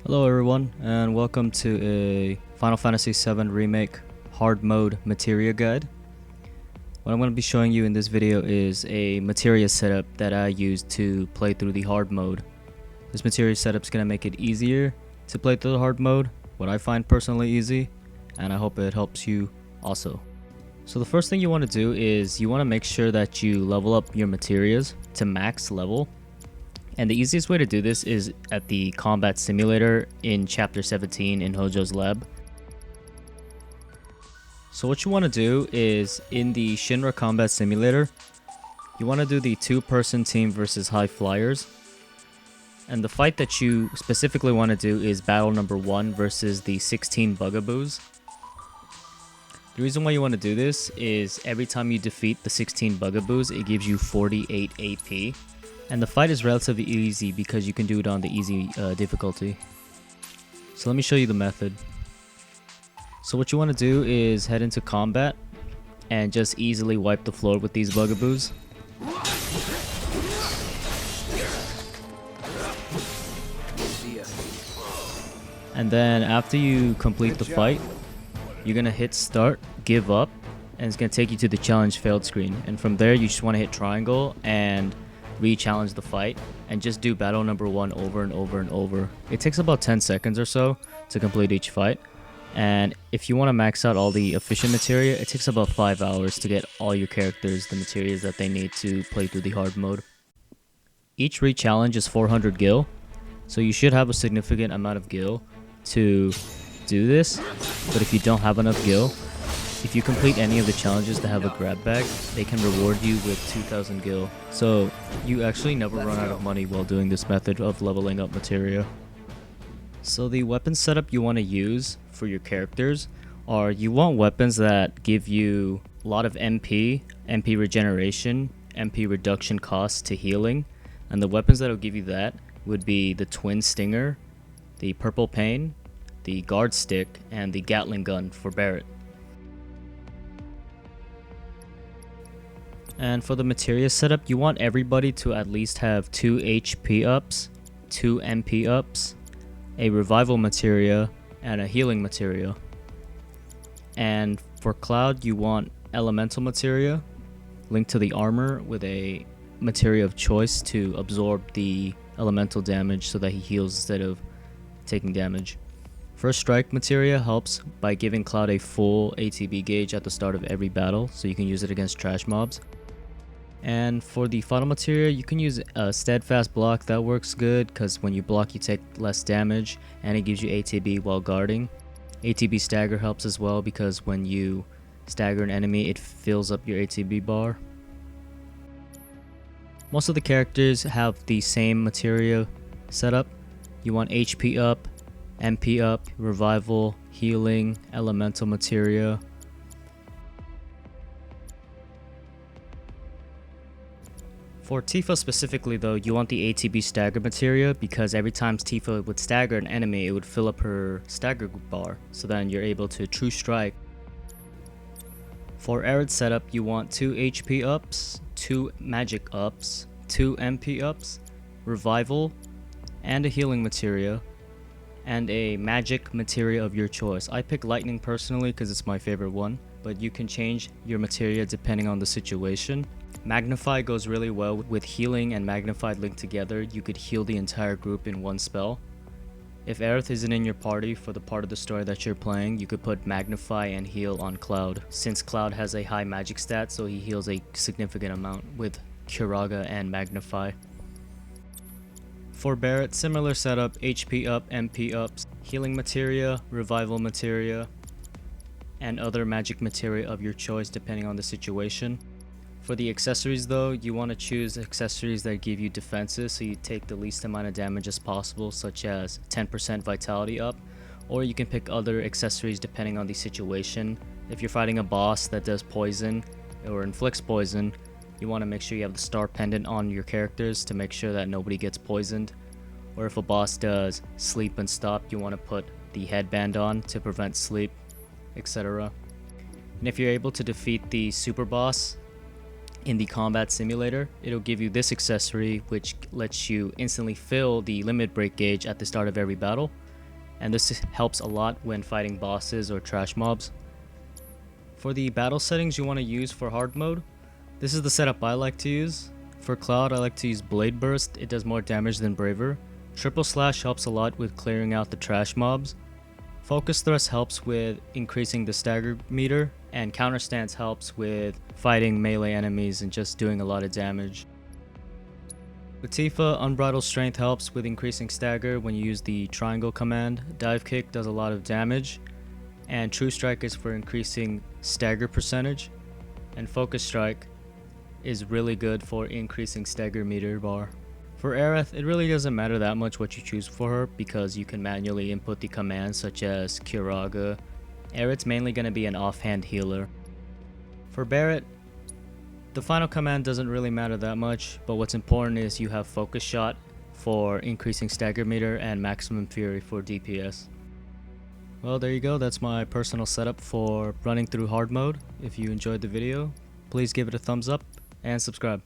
Hello everyone, and welcome to a Final Fantasy VII Remake Hard Mode Materia Guide. What I'm going to be showing you in this video is a Materia setup that I used to play through the hard mode. This Materia setup is going to make it easier to play through the hard mode, what I find personally easy, and I hope it helps you also. So the first thing you want to do is you want to make sure that you level up your Materias to max level. And the easiest way to do this is at the combat simulator in chapter 17 in Hojo's lab. So what you want to do is in the Shinra combat simulator, you want to do the 2-person team versus high flyers. And the fight that you specifically want to do is battle number 1 versus the 16 Bugaboos. The reason why you want to do this is every time you defeat the 16 Bugaboos, it gives you 48 AP. And the fight is relatively easy because you can do it on the easy difficulty. So let me show you the method. So what you want to do is head into combat and just easily wipe the floor with these Bugaboos. And then after you complete the fight, you're going to hit start, give up, and it's going to take you to the challenge failed screen. And from there you just want to hit triangle and re-challenge the fight and just do battle number 1 over and over and over. It takes about 10 seconds or so to complete each fight, and if you want to max out all the efficient materia, it takes about 5 hours to get all your characters the materials that they need to play through the hard mode. Each re-challenge is 400 gil, so you should have a significant amount of gil to do this, but if you don't have enough gil, if you complete any of the challenges that have a grab bag, they can reward you with 2000 gil. So you actually never run out of money while doing this method of leveling up materia. So the weapon setup you want to use for your characters are, you want weapons that give you a lot of MP regeneration, MP reduction costs to healing. And the weapons that will give you that would be the Twin Stinger, the Purple Pain, the Guard Stick, and the Gatling Gun for Barret. And for the materia setup, you want everybody to at least have 2 HP ups, 2 MP ups, a revival materia, and a healing materia. And for Cloud, you want elemental materia linked to the armor with a materia of choice to absorb the elemental damage so that he heals instead of taking damage. First Strike materia helps by giving Cloud a full ATB gauge at the start of every battle, so you can use it against trash mobs. And for the final materia, you can use a steadfast block. That works good because when you block you take less damage and it gives you ATB while guarding. ATB stagger helps as well because when you stagger an enemy it fills up your ATB bar. Most of the characters have the same materia setup. You want HP up, MP up, revival, healing, elemental materia. For Tifa specifically though, you want the ATB stagger materia because every time Tifa would stagger an enemy, it would fill up her stagger bar, so then you're able to true strike. For Aerith setup, you want 2 HP ups, 2 magic ups, 2 MP ups, revival, and a healing materia, and a magic materia of your choice. I pick lightning personally because it's my favorite one, but you can change your materia depending on the situation. Magnify goes really well with healing and magnified linked together. You could heal the entire group in one spell. If Aerith isn't in your party for the part of the story that you're playing, you could put magnify and heal on Cloud, since Cloud has a high magic stat, so he heals a significant amount with Curaga and magnify. For Barret, similar setup, HP up, MP ups, healing materia, revival materia, and other magic materia of your choice depending on the situation. For the accessories though, you want to choose accessories that give you defenses so you take the least amount of damage as possible, such as 10% vitality up, or you can pick other accessories depending on the situation. If you're fighting a boss that does poison or inflicts poison, you want to make sure you have the star pendant on your characters to make sure that nobody gets poisoned. Or if a boss does sleep and stop, you want to put the headband on to prevent sleep, etc. And if you're able to defeat the super boss in the combat simulator, it'll give you this accessory which lets you instantly fill the limit break gauge at the start of every battle. and this helps a lot when fighting bosses or trash mobs. For the battle settings you want to use for hard mode, this is the setup I like to use. For Cloud, I like to use Blade Burst. It does more damage than Braver. Triple Slash helps a lot with clearing out the trash mobs. Focus Thrust helps with increasing the stagger meter, and Counter Stance helps with fighting melee enemies and just doing a lot of damage. With Tifa, Unbridled Strength helps with increasing stagger when you use the triangle command. Dive Kick does a lot of damage, and True Strike is for increasing stagger percentage, and Focus Strike is really good for increasing stagger meter bar. For Aerith, it really doesn't matter that much what you choose for her because you can manually input the commands such as Kiraga. Aerith's mainly going to be an offhand healer. For Barret, the final command doesn't really matter that much, but what's important is you have Focus Shot for increasing stagger meter and Maximum Fury for DPS. Well, there you go, that's my personal setup for running through hard mode. If you enjoyed the video, please give it a thumbs up and subscribe.